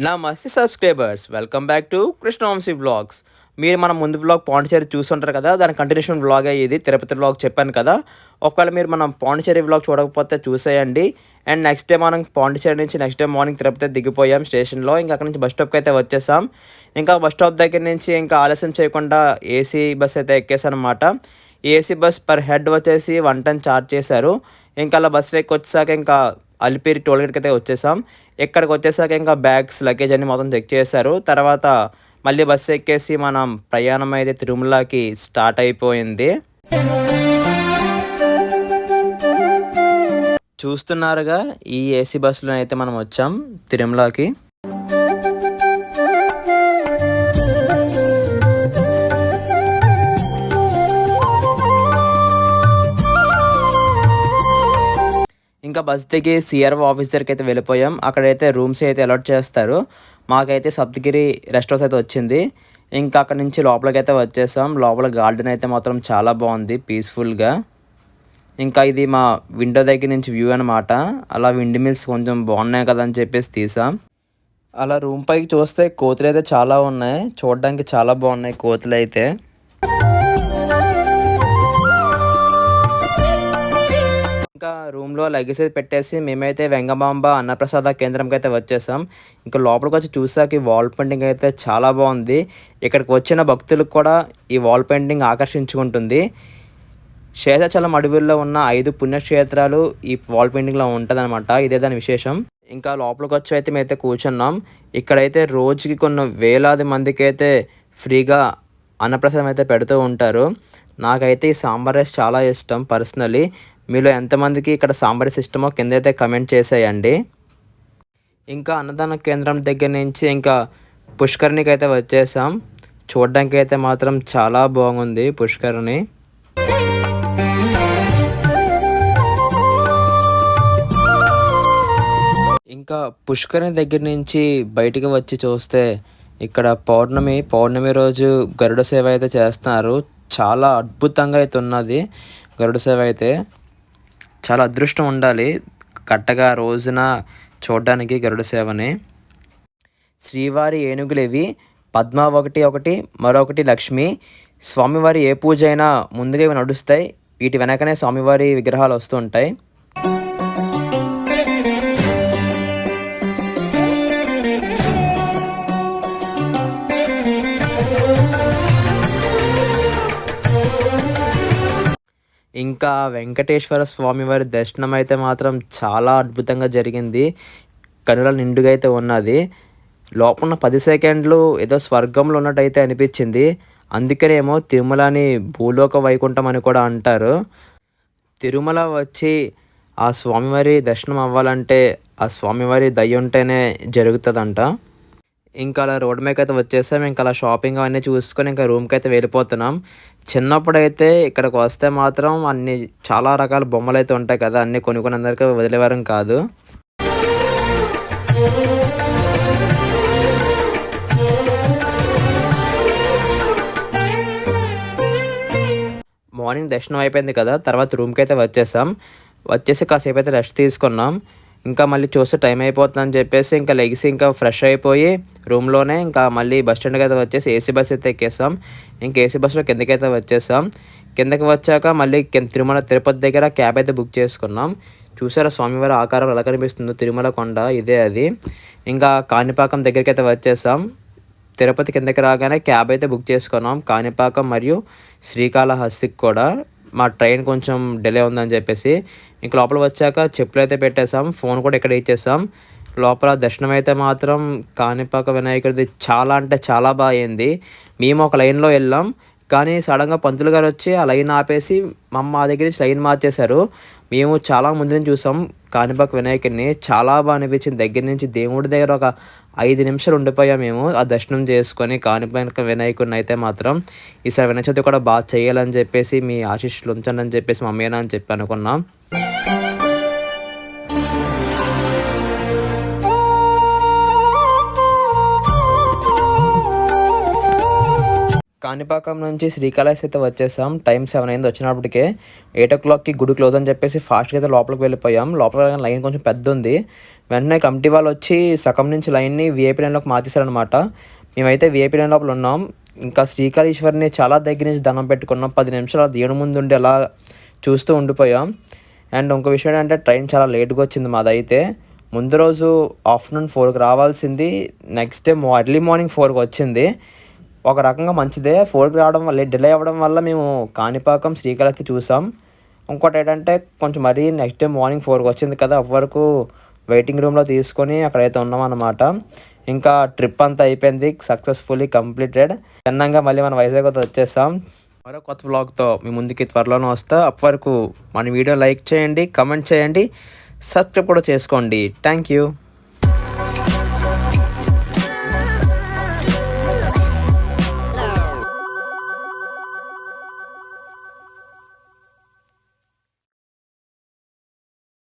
నమస్తే subscribers, welcome back to Krishna Vamsi vlogs. మీరు మన ముందు వ్లాగ్ పాండిచేరి చూస్తుంటారు కదా, దాని కంటిన్యూషన్ వ్లాగ్ ఇది తిరుపతి వ్లాగ్ చెప్పాను కదా. ఒకవేళ మీరు మనం పాండిచేరి వ్లాగ్ చూడకపోతే చూసేయండి. అండ్ నెక్స్ట్ డే మనం పాండిచేరి నుంచి నెక్స్ట్ డే మార్నింగ్ తిరుపతి దిగిపోయాం స్టేషన్లో. ఇంకా అక్కడ నుంచి బస్ స్టాప్కి అయితే వచ్చేసాం. ఇంకా బస్ స్టాప్ దగ్గర నుంచి ఇంకా ఆలస్యం చేయకుండా ఏసీ బస్ అయితే ఎక్కేసాను అనమాట. ఏసీ బస్ పర్ హెడ్ వచ్చేసి 110 ఛార్జ్ చేశారు. ఇంకా అలా బస్ ఎక్కి వచ్చాక ఇంకా అలిపిరి టోల్గేట్కి అయితే వచ్చేసాం. ఇక్కడికి వచ్చేసాక ఇంకా బ్యాగ్స్ లగేజ్ అన్ని మొత్తం చెక్ చేశారు. తర్వాత మళ్ళీ బస్సు ఎక్కేసి మనం ప్రయాణం అయితే తిరుమలకి స్టార్ట్ అయిపోయింది. చూస్తున్నారుగా, ఈ ఏసీ బస్సులో అయితే మనం వచ్చాం తిరుమలకి. ఇంకా బస్ దిగి సిఆర్ఓ ఆఫీస్ దగ్గరికి అయితే వెళ్ళిపోయాం. అక్కడైతే రూమ్స్ అయితే అలాట్ చేస్తారు. మాకైతే సప్తగిరి రెస్ట్ హౌస్ అయితే వచ్చింది. ఇంకా అక్కడ నుంచి లోపలికి అయితే వచ్చేసాం. లోపల గార్డెన్ అయితే మాత్రం చాలా బాగుంది, పీస్ఫుల్గా. ఇంకా ఇది మా విండో దగ్గర నుంచి వ్యూ అనమాట. అలా విండ్ మిల్స్ కొంచెం బాగున్నాయి కదా అని చెప్పేసి తీసాం. అలా రూమ్ పైకి చూస్తే కోతులు అయితే చాలా ఉన్నాయి, చూడడానికి చాలా బాగున్నాయి కోతులు అయితే. ఇంకా రూమ్లో లగేజ్ పెట్టేసి మేమైతే వెంగమాంబ అన్నప్రసాద కేంద్రంకి అయితే వచ్చేసాం. ఇంకా లోపలికి వచ్చి చూసాక ఈ వాల్ పెయింటింగ్ అయితే చాలా బాగుంది. ఇక్కడికి వచ్చిన భక్తులకు కూడా ఈ వాల్ పెయింటింగ్ ఆకర్షించుకుంటుంది. శేషాచలం అడవుల్లో ఉన్న 5 పుణ్యక్షేత్రాలు ఈ వాల్ పెయింటింగ్లో ఉంటుంది అనమాట. ఇదే దాని విశేషం. ఇంకా లోపలికి వచ్చి అయితే మేమైతే కూర్చున్నాం. ఇక్కడైతే రోజుకి కొన్ని వేలాది మందికి అయితే ఫ్రీగా అన్నప్రసాదం అయితే పెడుతూ ఉంటారు. నాకైతే ఈ సాంబార్ రైస్ చాలా ఇష్టం పర్సనలీ. మీలో ఎంతమందికి ఇక్కడ సాంబార్ రైస్ ఇష్టమో కింద అయితే కమెంట్ చేసేయండి. ఇంకా అన్నదాన కేంద్రం దగ్గర నుంచి ఇంకా పుష్కరిణికి అయితే వచ్చేసాం. చూడడానికి అయితే మాత్రం చాలా బాగుంది పుష్కరిణి. ఇంకా పుష్కరిణి దగ్గర నుంచి బయటికి వచ్చి చూస్తే ఇక్కడ పౌర్ణమి రోజు గరుడ సేవ అయితే చేస్తున్నారు. చాలా అద్భుతంగా అయితే ఉన్నది గరుడ సేవ అయితే. చాలా అదృష్టం ఉండాలి కరెక్ట్గా రోజున చూడడానికి గరుడ సేవని. శ్రీవారి ఏనుగులు ఇవి. పద్మ ఒకటి మరొకటి లక్ష్మి. స్వామివారి ఏ పూజ అయినా ముందుగా ఇవి నడుస్తాయి. వీటి వెనకనే స్వామివారి విగ్రహాలు వస్తూ ఉంటాయి. ఇంకా వెంకటేశ్వర స్వామివారి దర్శనం అయితే మాత్రం చాలా అద్భుతంగా జరిగింది. కనుల నిండుగా అయితే ఉన్నది. లోపల 10 సెకండ్లు ఏదో స్వర్గంలో ఉన్నట్టయితే అనిపించింది. అందుకనేమో తిరుమలని భూలోక వైకుంఠం అని కూడా అంటారు. తిరుమల వచ్చి ఆ స్వామివారి దర్శనం అవ్వాలంటే ఆ స్వామివారి దయ ఉంటేనే జరుగుతుందంట. ఇంకా అలా రోడ్ మీదకి అయితే వచ్చేసాం. ఇంకా అలా షాపింగ్ అవన్నీ చూసుకొని ఇంకా రూమ్కి అయితే వెళ్ళిపోతున్నాం. చిన్నప్పుడైతే ఇక్కడికి వస్తే మాత్రం చాలా రకాల బొమ్మలు అయితే ఉంటాయి కదా, అన్నీ కొనుక్కొని అందరికీ వదిలేవారం కాదు. మార్నింగ్ దర్శనం అయిపోయింది కదా, తర్వాత రూమ్కి అయితే వచ్చేసి కాసేపు అయితే రెస్ట్ తీసుకున్నాం. ఇంకా మళ్ళీ చూస్తే టైం అయిపోతుందని చెప్పేసి ఇంకా లెగిసి ఇంకా ఫ్రెష్ అయిపోయి రూమ్లోనే ఇంకా మళ్ళీ బస్ స్టాండ్కి అయితే వచ్చేసి ఏసీ బస్ అయితే ఎక్కేసాం. ఇంకా ఏసీ బస్సులో కిందకైతే వచ్చేసాం. కిందకి వచ్చాక మళ్ళీ తిరుపతి దగ్గర క్యాబ్ అయితే బుక్ చేసుకున్నాం. చూసారా స్వామివారి ఆకారం ఎలా కనిపిస్తుందో, తిరుమల కొండ ఇదే అది. ఇంకా కాణిపాకం దగ్గరికి అయితే వచ్చేసాం. తిరుపతి కిందకి రాగానే క్యాబ్ అయితే బుక్ చేసుకున్నాం కాణిపాకం మరియు శ్రీకాళహస్తికి కూడా. మా ట్రైన్ కొంచెం డిలే ఉందని చెప్పేసి ఇంక లోపల వచ్చాక చెప్పులు అయితే పెట్టేసాం. ఫోన్ కూడా ఇక్కడ ఇచ్చేసాం. లోపల దర్శనం అయితే మాత్రం కాణిపాక వినాయకుడిది చాలా అంటే చాలా బాగా అయింది. మేము ఒక లైన్లో వెళ్ళాం, కానీ సడన్గా పంతులు గారు వచ్చి ఆ లైన్ ఆపేసి మా దగ్గర నుంచి లైన్ మార్చేశారు. మేము చాలా ముందు నుంచి చూసాం కాణిపాక వినాయకుడిని. చాలా బాగా అనిపించింది. దగ్గర నుంచి దేవుడి దగ్గర ఒక 5 నిమిషాలు ఉండిపోయాం మేము ఆ దర్శనం చేసుకొని కాణిపాక వినాయకుడిని. అయితే మాత్రం ఈసారి వినాయక చవితి కూడా బాగా చేయాలని చెప్పేసి మీ ఆశీస్సులు ఉంచండి అని చెప్పేసి మా అమ్మేనా అని చెప్పి అనుకున్నాం. కాణిపాకం నుంచి శ్రీకాళహస్తి అయితే వచ్చేసాం. టైం 7 అయింది వచ్చినప్పటికే. 8:00కి గుడి క్లోజ్ అని చెప్పేసి ఫాస్ట్‌గా అయితే లోపలికి వెళ్ళిపోయాం. లోపల లైన్ కొంచెం పెద్దుంది. వెంటనే కమిటీ వాళ్ళు వచ్చి సగం నుంచి లైన్‌ని వీఐపీ లైన్‌లోకి మార్చేశారనమాట. మేమైతే వీఐపీ లైన్ లోపల ఉన్నాం. ఇంకా శ్రీకాళేశ్వరిని చాలా దగ్గర నుంచి దండం పెట్టుకున్నాం. 10 నిమిషాలు దేవుడి ముందుండి అలా చూస్తూ ఉండిపోయాం. అండ్ ఇంకో విషయం ఏంటంటే ట్రైన్ చాలా లేట్‌గా వచ్చింది మాదైతే. ముందు రోజు ఆఫ్టర్‌నూన్ 4కి రావాల్సింది నెక్స్ట్ డే ఎర్లీ మార్నింగ్ 4కి వచ్చింది. ఒక రకంగా మంచిదే. 4కి రావడం వల్ల డిలే అవ్వడం వల్ల మేము కాణిపాకం, శ్రీకాళహస్తి చూసాం. ఇంకోటి ఏంటంటే కొంచెం మరీ నెక్స్ట్ డే మార్నింగ్ 4కి వచ్చింది కదా, అప్పటివరకు వెయిటింగ్ రూమ్‌లో తీసుకొని అక్కడైతే ఉన్నామన్నమాట. ఇంకా ట్రిప్ అంతా అయిపోయింది. Successfully completed. తిన్నంగా మళ్ళీ మన వైజాగ్ అయితే వచ్చేసాం. మరో కొత్త వ్లాగ్‌తో మీ ముందుకి త్వరలోనే వస్తా. అప్పటివరకు మన వీడియో లైక్ చేయండి, కామెంట్ చేయండి, సబ్స్క్రైబ్ కూడా చేసుకోండి. Thank you.